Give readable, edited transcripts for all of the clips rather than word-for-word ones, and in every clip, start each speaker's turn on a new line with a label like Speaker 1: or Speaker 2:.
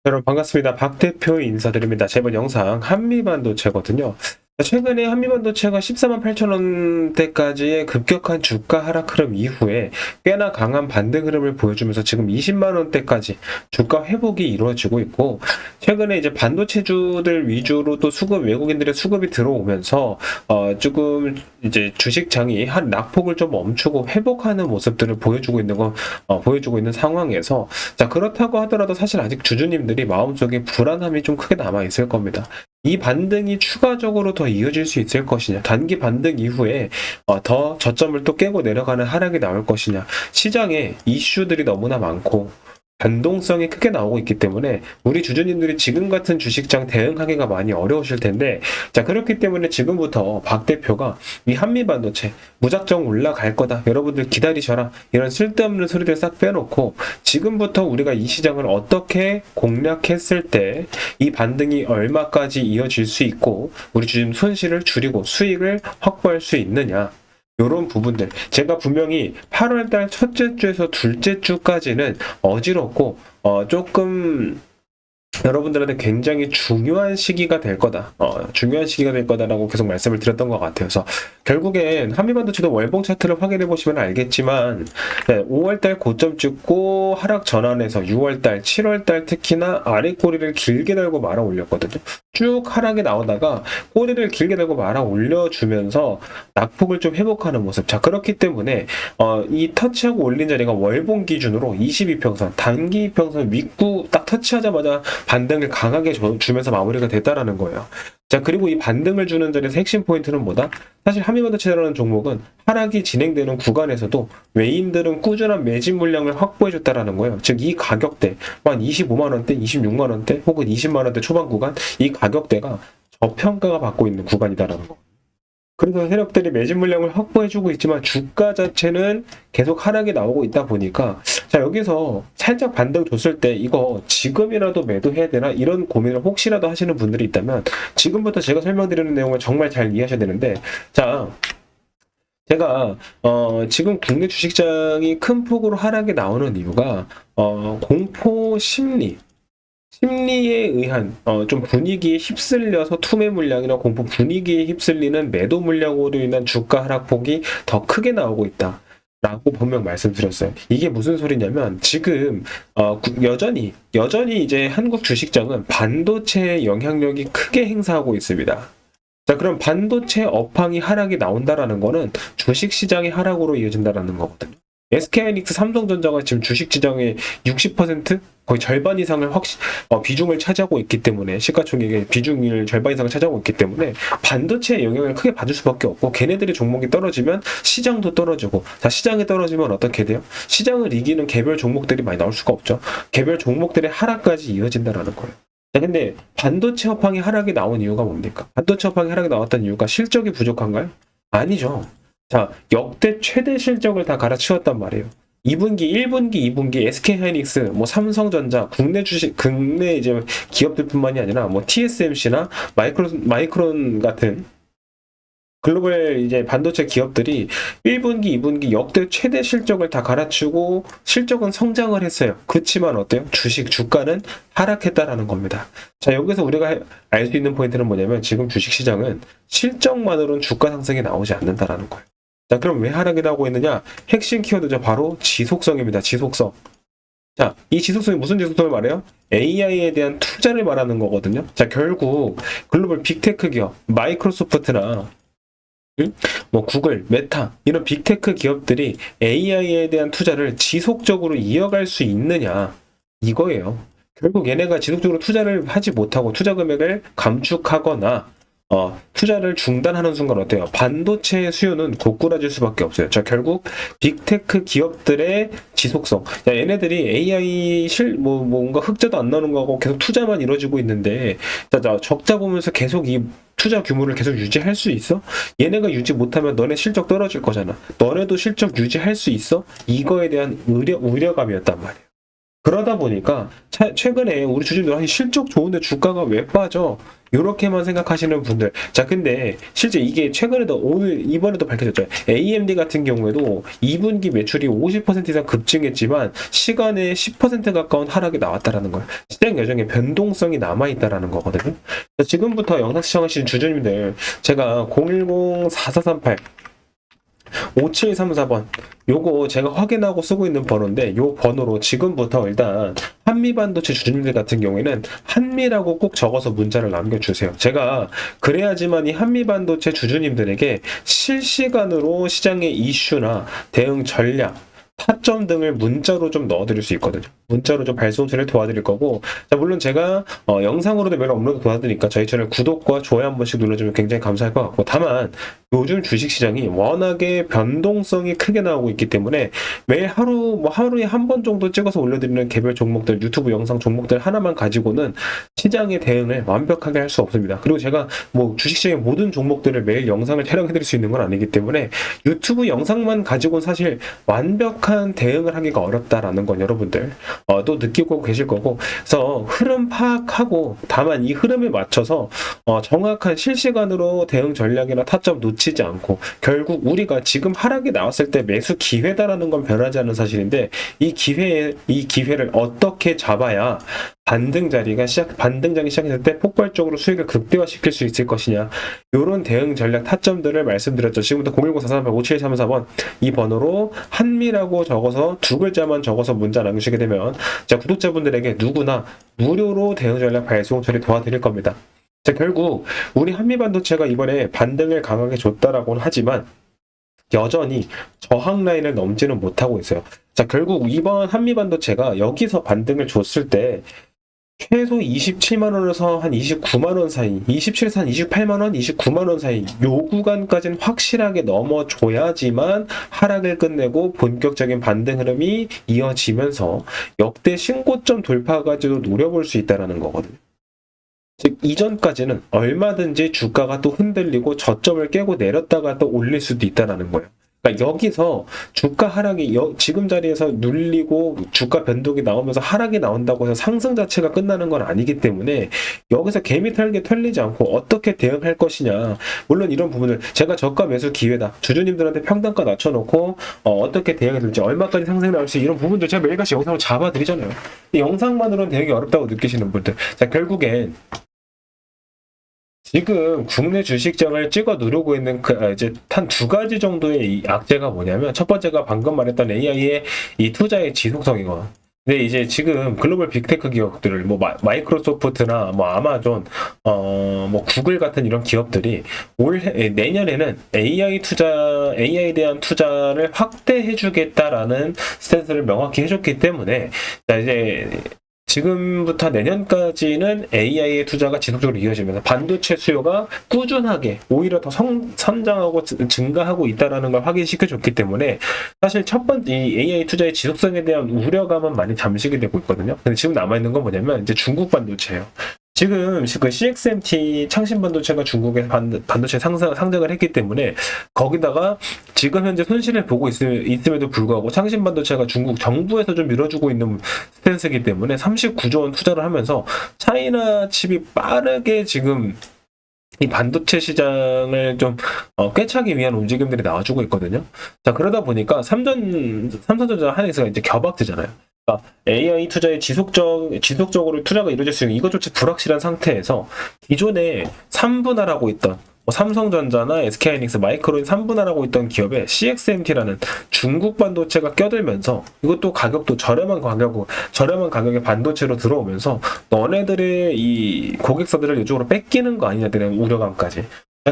Speaker 1: 여러분 반갑습니다. 박 대표 인사드립니다. 자, 이번 영상 한미반도체거든요. 최근에 한미반도체가 14만 8천 원대까지의 급격한 주가 하락 흐름 이후에 꽤나 강한 반등 흐름을 보여주면서 지금 20만 원대까지 주가 회복이 이루어지고 있고, 최근에 이제 반도체주들 위주로 또 외국인들의 수급이 들어오면서 조금 이제 주식장이 한 낙폭을 좀 멈추고 회복하는 모습들을 보여주고 있는 상황에서, 자, 그렇다고 하더라도 사실 아직 주주님들이 마음속에 불안함이 좀 크게 남아 있을 겁니다. 이 반등이 추가적으로 더 이어질 수 있을 것이냐, 단기 반등 이후에 더 저점을 또 깨고 내려가는 하락이 나올 것이냐, 시장에 이슈들이 너무나 많고 변동성이 크게 나오고 있기 때문에 우리 주주님들이 지금 같은 주식장 대응하기가 많이 어려우실 텐데, 자, 그렇기 때문에 지금부터 박 대표가 이 한미반도체 무작정 올라갈 거다, 여러분들 기다리셔라, 이런 쓸데없는 소리들 싹 빼놓고 지금부터 우리가 이 시장을 어떻게 공략했을 때 이 반등이 얼마까지 이어질 수 있고 우리 주주님 손실을 줄이고 수익을 확보할 수 있느냐, 이런 부분들, 제가 분명히 8월달 첫째 주에서 둘째 주까지는 어지럽고 조금 여러분들한테 굉장히 중요한 시기가 될 거다. 중요한 시기가 될 거다라고 계속 말씀을 드렸던 것 같아요. 그래서 결국엔 한미반도체도 월봉 차트를 확인해 보시면 알겠지만, 네, 5월달 고점 찍고 하락 전환해서 6월달, 7월달 특히나 아래 꼬리를 길게 달고 말아 올렸거든요. 쭉 하락이 나오다가 꼬리를 길게 달고 말아 올려주면서 낙폭을 좀 회복하는 모습. 자, 그렇기 때문에 이 터치하고 올린 자리가 월봉 기준으로 22평선, 단기 이평선 윗구 딱 터치하자마자 반등을 강하게 주면서 마무리가 됐다라는 거예요. 자, 그리고 이 반등을 주는 자리에서 핵심 포인트는 뭐다? 사실 한미반도체라는 종목은 하락이 진행되는 구간에서도 외인들은 꾸준한 매집 물량을 확보해줬다라는 거예요. 즉, 이 가격대, 한 25만 원대, 26만 원대, 혹은 20만 원대 초반 구간, 이 가격대가 저평가가 받고 있는 구간이다라는 거. 그래서 세력들이 매집 물량을 확보해주고 있지만 주가 자체는 계속 하락이 나오고 있다 보니까, 자, 여기서 살짝 반등 줬을 때 이거 지금이라도 매도해야 되나, 이런 고민을 혹시라도 하시는 분들이 있다면 지금부터 제가 설명드리는 내용을 정말 잘 이해하셔야 되는데, 자, 제가 지금 국내 주식장이 큰 폭으로 하락이 나오는 이유가 공포 심리에 의한 좀 분위기에 휩쓸려서 투매 물량이나 공포 분위기에 휩쓸리는 매도 물량으로 인한 주가 하락폭이 더 크게 나오고 있다 라고 분명 말씀드렸어요. 이게 무슨 소리냐면, 지금 여전히 이제 한국 주식장은 반도체의 영향력이 크게 행사하고 있습니다. 자, 그럼 반도체 업황이 하락이 나온다라는 거는 주식 시장의 하락으로 이어진다라는 거거든요. SK하이닉스, 삼성전자가 지금 주식 시장의 60%? 거의 절반 이상을 비중을 차지하고 있기 때문에, 시가총액의 비중을 절반 이상을 차지하고 있기 때문에 반도체의 영향을 크게 받을 수밖에 없고, 걔네들의 종목이 떨어지면 시장도 떨어지고, 자, 시장이 떨어지면 어떻게 돼요? 시장을 이기는 개별 종목들이 많이 나올 수가 없죠. 개별 종목들의 하락까지 이어진다라는 거예요. 자, 근데 반도체 업황이 하락이 나온 이유가 뭡니까? 반도체 업황이 하락이 나왔던 이유가 실적이 부족한가요? 아니죠. 자, 역대 최대 실적을 다 갈아치웠단 말이에요. 2분기, 1분기, 2분기 SK하이닉스, 뭐 삼성전자, 국내 이제 기업들뿐만이 아니라 뭐 TSMC나 마이크론 같은 글로벌 이제 반도체 기업들이 1분기, 2분기 역대 최대 실적을 다 갈아치우고 실적은 성장을 했어요. 그렇지만 어때요? 주가는 하락했다라는 겁니다. 자, 여기서 우리가 알 수 있는 포인트는 뭐냐면, 지금 주식시장은 실적만으로는 주가 상승이 나오지 않는다라는 거예요. 자, 그럼 왜 하락이 나오고 있느냐? 핵심 키워드죠. 바로 지속성입니다. 지속성. 자, 이 지속성이 무슨 지속성을 말해요? AI에 대한 투자를 말하는 거거든요. 자, 결국 글로벌 빅테크 기업, 마이크로소프트나 뭐 구글, 메타, 이런 빅테크 기업들이 AI에 대한 투자를 지속적으로 이어갈 수 있느냐, 이거예요. 결국 얘네가 지속적으로 투자를 하지 못하고 투자 금액을 감축하거나 투자를 중단하는 순간 어때요? 반도체의 수요는 고꾸라질 수밖에 없어요. 자, 결국 빅테크 기업들의 지속성. 야, 얘네들이 AI 뭔가 흑자도 안 나오는 거고 계속 투자만 이루어지고 있는데, 자, 적자 보면서 계속 이 투자 규모를 계속 유지할 수 있어? 얘네가 유지 못하면 너네 실적 떨어질 거잖아. 너네도 실적 유지할 수 있어? 이거에 대한 우려감이었단 말이에요. 그러다 보니까 최근에 우리 주주들, 아니 실적 좋은데 주가가 왜 빠져? 요렇게만 생각하시는 분들. 자, 근데 실제 이게 이번에도 밝혀졌죠. AMD 같은 경우에도 2분기 매출이 50% 이상 급증했지만 시간에 10% 가까운 하락이 나왔다라는 거예요. 시장 여정에 변동성이 남아있다라는 거거든요. 지금부터 영상 시청하시는 주주님들, 제가 010-4438 5734번 요거 제가 확인하고 쓰고 있는 번호인데, 요 번호로 지금부터 일단 한미반도체 주주님들 같은 경우에는 한미라고 꼭 적어서 문자를 남겨주세요. 제가 그래야지만 이 한미반도체 주주님들에게 실시간으로 시장의 이슈나 대응 전략, 타점 등을 문자로 좀 넣어드릴 수 있거든요. 문자로 좀 발송 처리를 도와드릴 거고, 자, 물론 제가 영상으로도 매일 업로드 도와드리니까 저희 채널 구독과 좋아요 한 번씩 눌러주면 굉장히 감사할 것 같고, 다만 요즘 주식시장이 워낙에 변동성이 크게 나오고 있기 때문에 매일 하루에 한 번 정도 찍어서 올려드리는 개별 종목들, 유튜브 영상 종목들 하나만 가지고는 시장의 대응을 완벽하게 할 수 없습니다. 그리고 제가 주식시장의 모든 종목들을 매일 영상을 촬영해드릴 수 있는 건 아니기 때문에 유튜브 영상만 가지고는 사실 완벽한 대응을 하기가 어렵다라는 건 여러분들 또 느끼고 계실 거고, 그래서 흐름 파악하고, 다만 이 흐름에 맞춰서 정확한 실시간으로 대응 전략이나 타점 놓치지 않고, 결국 우리가 지금 하락이 나왔을 때 매수 기회다라는 건 변하지 않는 사실인데, 이 기회를 어떻게 잡아야 반등장이 시작했을 때 폭발적으로 수익을 극대화시킬 수 있을 것이냐, 이런 대응 전략 타점들을 말씀드렸죠. 지금부터 010-4338-5734번 이 번호로 한미라고 적어서 두 글자만 적어서 문자 남기시게 되면 제가 구독자분들에게 누구나 무료로 대응 전략 발송 처리 도와드릴 겁니다. 자, 결국 우리 한미반도체가 이번에 반등을 강하게 줬다라고는 하지만 여전히 저항 라인을 넘지는 못하고 있어요. 자, 결국 이번 한미반도체가 여기서 반등을 줬을 때 최소 27만원에서 한 29만원 사이, 27에서 한 28만원, 29만원 사이, 요 구간까지는 확실하게 넘어줘야지만 하락을 끝내고 본격적인 반등 흐름이 이어지면서 역대 신고점 돌파까지도 노려볼 수 있다는 거거든요. 즉, 이전까지는 얼마든지 주가가 또 흔들리고 저점을 깨고 내렸다가 또 올릴 수도 있다는 거예요. 그러니까 여기서 주가 하락이 지금 자리에서 눌리고 주가 변동이 나오면서 하락이 나온다고 해서 상승 자체가 끝나는 건 아니기 때문에 여기서 개미 털게 털리지 않고 어떻게 대응할 것이냐. 물론 이런 부분을 제가 저가 매수 기회다, 주주님들한테 평단가 낮춰놓고 어떻게 대응해야 될지, 얼마까지 상승이 나올지, 이런 부분들 제가 매일같이 영상을 잡아드리잖아요. 이 영상만으로는 대응이 어렵다고 느끼시는 분들, 자, 결국엔 지금 국내 주식장을 찍어 누르고 있는 이제 한 두 가지 정도의 이 악재가 뭐냐면, 첫 번째가 방금 말했던 AI의 이 투자의 지속성이고, 근데 이제 지금 글로벌 빅테크 기업들을 마이크로소프트나 아마존, 구글 같은 이런 기업들이 내년에는 AI에 대한 투자를 확대해주겠다라는 스탠스를 명확히 해줬기 때문에, 자, 이제 지금부터 내년까지는 AI의 투자가 지속적으로 이어지면서 반도체 수요가 꾸준하게 오히려 더 성장하고 증가하고 있다는 걸 확인시켜줬기 때문에 사실 첫 번째 이 AI 투자의 지속성에 대한 우려감은 많이 잠식이 되고 있거든요. 근데 지금 남아있는 건 뭐냐면 이제 중국 반도체예요. 지금 그 CXMT 창신반도체가 중국에 반도체 상장을 했기 때문에, 거기다가 지금 현재 손실을 보고 있음에도 불구하고 창신반도체가 중국 정부에서 좀 밀어주고 있는 스탠스이기 때문에 39조 원 투자를 하면서 차이나 칩이 빠르게 지금 이 반도체 시장을 좀 꿰차기 위한 움직임들이 나와주고 있거든요. 자, 그러다 보니까 삼성전자 하이닉스가 이제 겨박되잖아요. 그러니까 AI 투자에 지속적으로 투자가 이루어질 수 있는 이것조차 불확실한 상태에서 기존에 3분할하고 있던 삼성전자나 SK하이닉스, 마이크론이 3분할하고 있던 기업에 CXMT라는 중국 반도체가 껴들면서 이것도 가격도 저렴한 가격의 반도체로 들어오면서 너네들의 이 고객사들을 이쪽으로 뺏기는 거 아니냐는 우려감까지.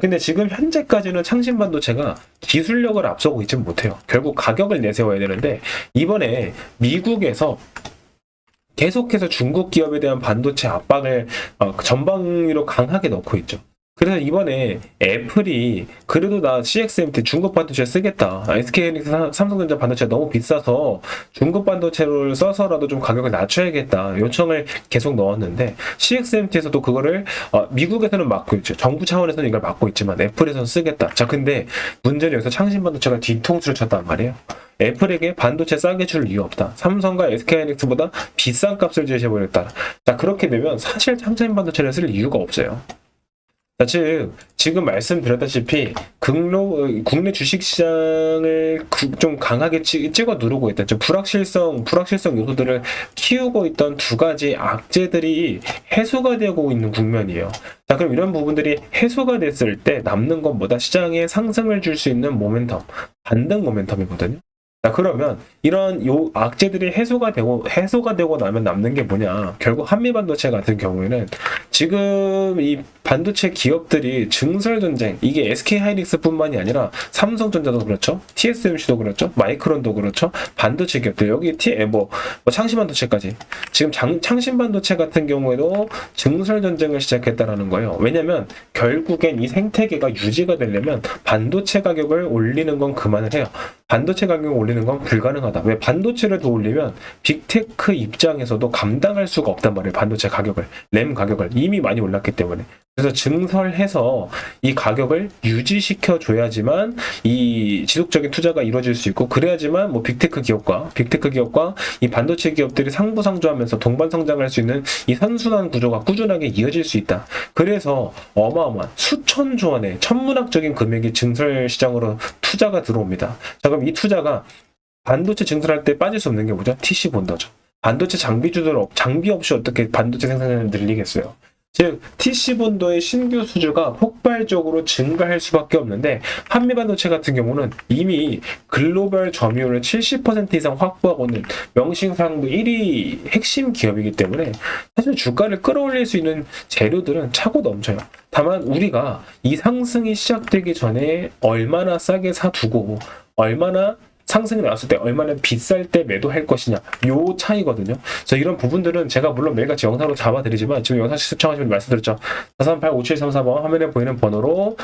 Speaker 1: 근데 지금 현재까지는 창신 반도체가 기술력을 앞서고 있지 못해요. 결국 가격을 내세워야 되는데, 이번에 미국에서 계속해서 중국 기업에 대한 반도체 압박을 전방위로 강하게 넣고 있죠. 그래서 이번에 애플이 그래도 나 CXMT 중국 반도체 쓰겠다, SK하이닉스 삼성전자 반도체가 너무 비싸서 중국 반도체를 써서라도 좀 가격을 낮춰야겠다 요청을 계속 넣었는데, CXMT에서도 그거를 미국에서는 막고 있죠. 정부 차원에서는 이걸 막고 있지만 애플에서는 쓰겠다. 자, 근데 문제는 여기서 창신 반도체가 뒤통수를 쳤단 말이에요. 애플에게 반도체 싸게 줄 이유 없다, 삼성과 SK하이닉스보다 비싼 값을 제시해버렸다. 자, 그렇게 되면 사실 창신 반도체를 쓸 이유가 없어요. 자, 즉 지금 말씀드렸다시피 국내 주식시장을 좀 강하게 찍어 누르고 있던 좀 불확실성 요소들을 키우고 있던 두 가지 악재들이 해소가 되고 있는 국면이에요. 자, 그럼 이런 부분들이 해소가 됐을 때 남는 건 뭐다? 시장에 상승을 줄 수 있는 모멘텀, 반등 모멘텀이거든요. 자, 그러면 이런 요 악재들이 해소가 되고 나면 남는 게 뭐냐? 결국 한미반도체 같은 경우에는 지금 이 반도체 기업들이 증설 전쟁, 이게 SK 하이닉스뿐만이 아니라 삼성전자도 그렇죠, TSMC도 그렇죠, 마이크론도 그렇죠, 반도체 기업들 여기 창신반도체까지 지금 창신반도체 같은 경우에도 증설 전쟁을 시작했다라는 거예요. 왜냐면 결국엔 이 생태계가 유지가 되려면 반도체 가격을 올리는 건 그만을 해요. 반도체 가격을 올리는 건 불가능하다. 왜? 반도체를 더 올리면 빅테크 입장에서도 감당할 수가 없단 말이에요. 반도체 가격을, 램 가격을 이미 많이 올랐기 때문에. 그래서 증설해서 이 가격을 유지시켜 줘야지만 이 지속적인 투자가 이루어질 수 있고, 그래야지만 뭐 빅테크 기업과 이 반도체 기업들이 상부상조하면서 동반 성장할 수 있는 이 선순환 구조가 꾸준하게 이어질 수 있다. 그래서 어마어마한 수천조 원의 천문학적인 금액이 증설 시장으로 투자가 들어옵니다. 자, 그럼 이 투자가 반도체 증설할 때 빠질 수 없는 게 뭐죠? TC 본더죠. 반도체 장비 없이 어떻게 반도체 생산을 늘리겠어요? 즉 TC 본더의 신규 수주가 폭발적으로 증가할 수밖에 없는데, 한미반도체 같은 경우는 이미 글로벌 점유율을 70% 이상 확보하고 있는 명실상부 1위 핵심 기업이기 때문에 사실 주가를 끌어올릴 수 있는 재료들은 차고 넘쳐요. 다만 우리가 이 상승이 시작되기 전에 얼마나 싸게 사두고 얼마나 상승이 나왔을 때 얼마나 비쌀 때 매도할 것이냐, 요 차이거든요. 그래서 이런 부분들은 제가 물론 매일같이 영상으로 잡아드리지만 지금 영상 시청하시면 말씀드렸죠. 438-5734번 화면에 보이는 번호로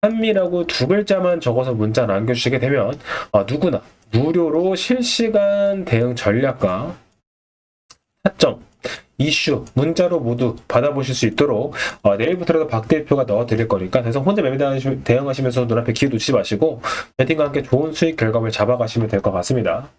Speaker 1: 한미라고 두 글자만 적어서 문자 남겨주시게 되면 누구나 무료로 실시간 대응 전략과 타점, 이슈, 문자로 모두 받아보실 수 있도록 내일부터라도 박 대표가 넣어드릴 거니까, 그래서 혼자 매매 대응하시면서 눈앞에 기회 놓치지 마시고 배팅과 함께 좋은 수익 결과물 잡아가시면 될 것 같습니다.